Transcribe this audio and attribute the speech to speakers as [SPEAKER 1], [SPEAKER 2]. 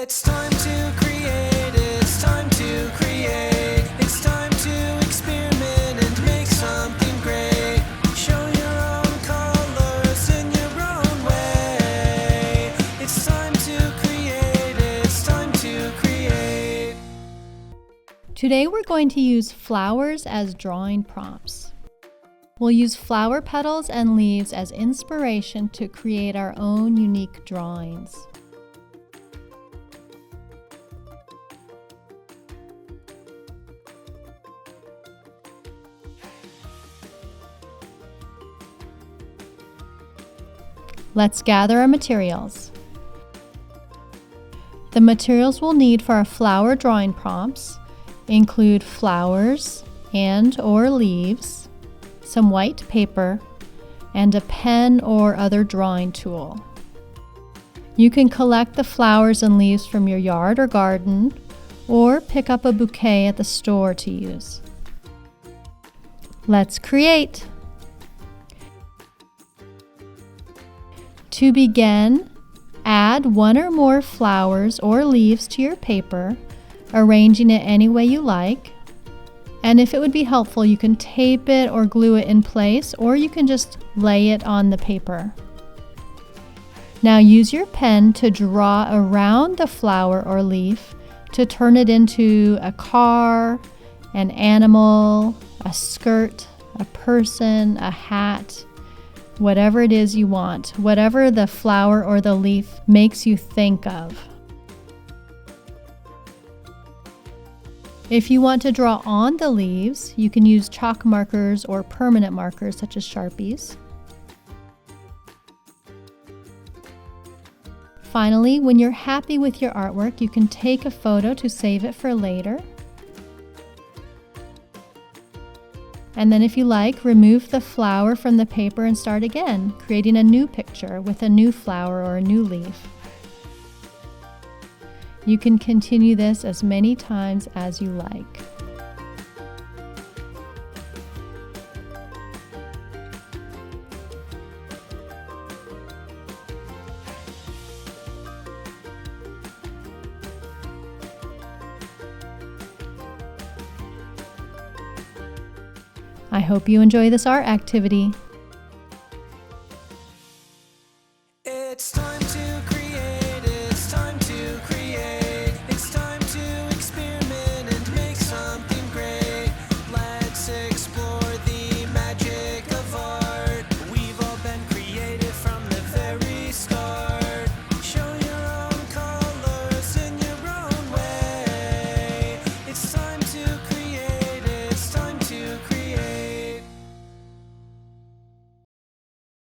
[SPEAKER 1] It's time to create, it's time to create. It's time to experiment and make something great. Show your own colors in your own way. It's time to create, it's time to create.
[SPEAKER 2] Today we're going to use flowers as drawing prompts. We'll use flower petals and leaves as inspiration to create our own unique drawings. Let's gather our materials. The materials we'll need for our flower drawing prompts include flowers and/or leaves, some white paper, and a pen or other drawing tool. You can collect the flowers and leaves from your yard or garden, or pick up a bouquet at the store to use. Let's create! To begin, add one or more flowers or leaves to your paper, arranging it any way you like. And if it would be helpful, you can tape it or glue it in place, or you can just lay it on the paper. Now use your pen to draw around the flower or leaf to turn it into a car, an animal, a skirt, a person, a hat, whatever it is you want, whatever the flower or the leaf makes you think of. If you want to draw on the leaves, you can use chalk markers or permanent markers such as Sharpies. Finally, when you're happy with your artwork, you can take a photo to save it for later. And then if you like, remove the flower from the paper and start again, creating a new picture with a new flower or a new leaf. You can continue this as many times as you like. I hope you enjoy this art activity.